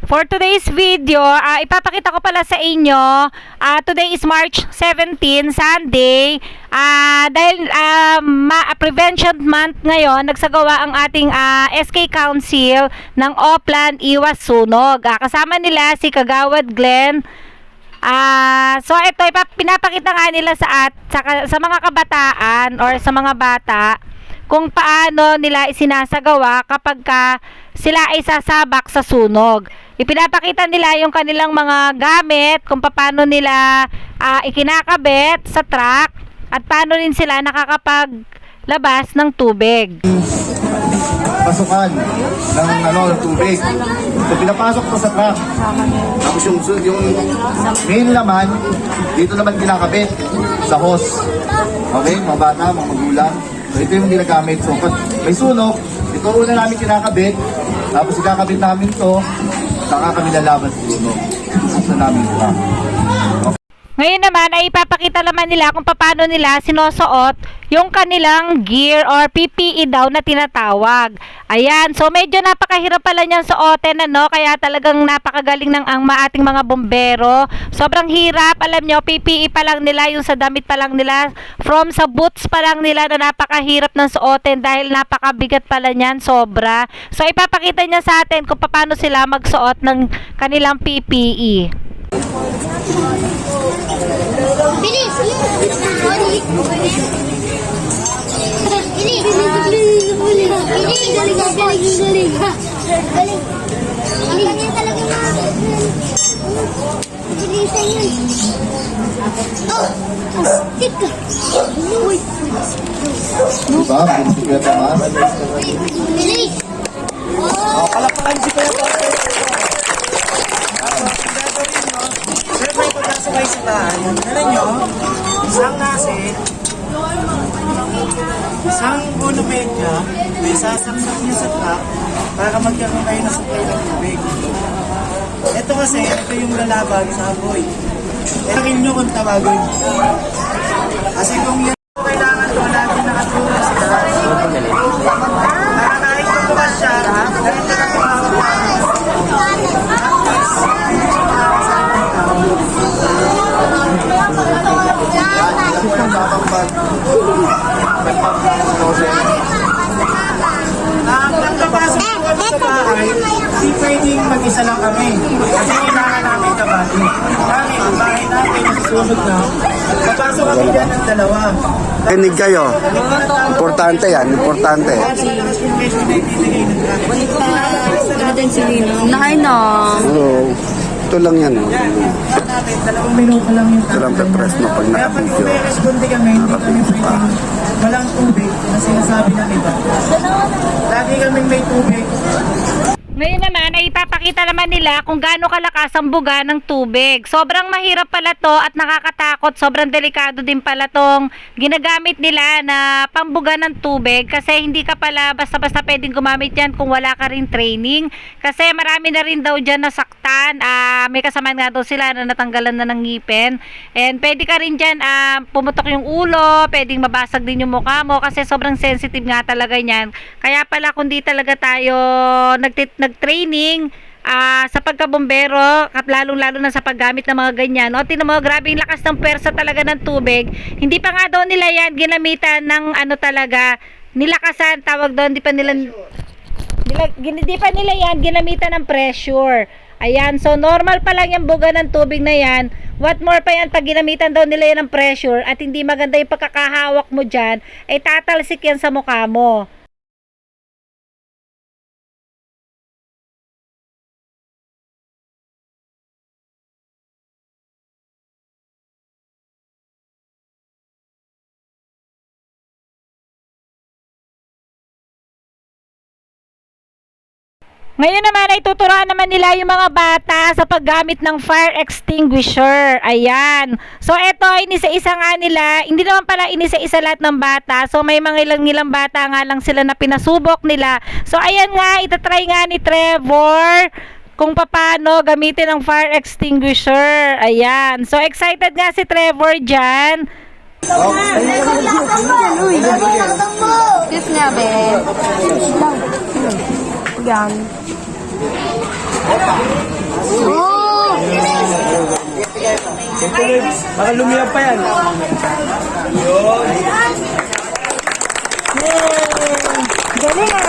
For today's video, ipapakita ko pala sa inyo, today is March 17, Sunday. Dahil Prevention Month ngayon, nagsagawa ang ating SK Council ng Oplan Iwas Sunog. Kasama nila si Kagawad Glenn. So ito, pinapakita nga nila sa mga kabataan or sa mga bata kung paano nila isinasagawa kapag sila ay sasabak sa sunog. Ipinapakita nila yung kanilang mga gamit, kung paano nila ikinakabit sa truck at paano rin sila nakakapaglabas ng tubig. Pasukan ng tubig. So pinapasok to sa truck. Tapos yung main laman, dito naman kinakabit sa hose. Okay, mga bata, mga magulang. So ito yung ginagamit. So pag may sunog, ito una namin kinakabit. Tapos ikakabit namin to, saka kami lalaban sa sunog. Buksan namin ito. Okay. Ngayon naman ay ipapakita naman nila kung paano nila sinusuot yung kanilang gear or PPE daw na tinatawag. Ayan, so medyo napakahirap pala niyan suotin, kaya talagang napakagaling ng ating mga bombero. Sobrang hirap, alam nyo, PPE pa lang nila, yung sa damit pa lang nila, from sa boots pa lang nila na napakahirap ng suotin dahil napakabigat pala niyan, sobra. So ipapakita niya sa atin kung paano sila magsuot ng kanilang PPE. Bilis! Diba? Bilis ko yata ma? Bilis! Palakpakan si Kuya Potter. Siyempre, pagkasok kayo sa tahanan, alam nyo, isang nasit, isang ulo medya, may sasaksak niya sa truck para magkaroon kayo ng supply ng tubig. Ito kasi, ito yung lalabag sa apoy. Itakin nyo kung tawagan. Kasi kung yan kailangan doon natin nakatulong sa taas. Nakakain ko bukas siya, dahil nagpapasok po kami sa bahay, hindi pwedeng mag-isa lang kami. Kasi kailangan namin kabati. Kami, ang bahay natin, nasusunod na. Papasok kami dyan ng dalawa. Kinig kayo. Importante yan, importante. Oo. Ito lang yan. Dalawang minuto lang yung Ito lang pe-press mo pag kaya pag naka-video. responde kami, hindi kami pwedeng walang tubig na sinasabi ng iba. Lagi kaming may tubig. Ngayon naman ay ipapakita naman nila kung gaano kalakas ang buga ng tubig. Sobrang mahirap pala to at nakakatakot. Sobrang delikado din pala tong ginagamit nila na pambuga ng tubig kasi hindi ka pala basta-basta pwedeng gumamit yan kung wala ka rin training. Kasi marami na rin daw dyan nasaktan. May kasamaan nga daw sila na natanggalan na ng ngipin. And pwede ka rin dyan pumutok yung ulo, pwedeng mabasag din yung mukha mo kasi sobrang sensitive nga talaga yan. Kaya pala kung di talaga tayo nag-training sa pagkabombero at lalong-lalo na sa paggamit ng mga ganyan. Tinan mo, grabe yung lakas ng pwersa talaga ng tubig. Hindi pa nga daw nila yan ginamitan ng talaga, nilakasan, tawag doon, di pa nila yan ginamitan ng pressure. Ayan, so normal pa lang yung buga ng tubig na yan. What more pa yan pag ginamitan daw nila yan ng pressure at hindi maganda yung pagkakahawak mo dyan, ay tatalsik yan sa mukha mo. Ngayon naman ay tuturuan naman nila yung mga bata sa paggamit ng fire extinguisher. Ayan. So ito, inisa-isa nga nila. Hindi naman pala inisa-isa lahat ng bata. So may mga ilang bata nga lang sila na pinasubok nila. So ayan nga, itatry nga ni Trevor kung paano gamitin ang fire extinguisher. Ayan. So excited nga si Trevor dyan. Yes nga, be. Yan. Tuloy, baka lumiyap pa yan. Galing ah.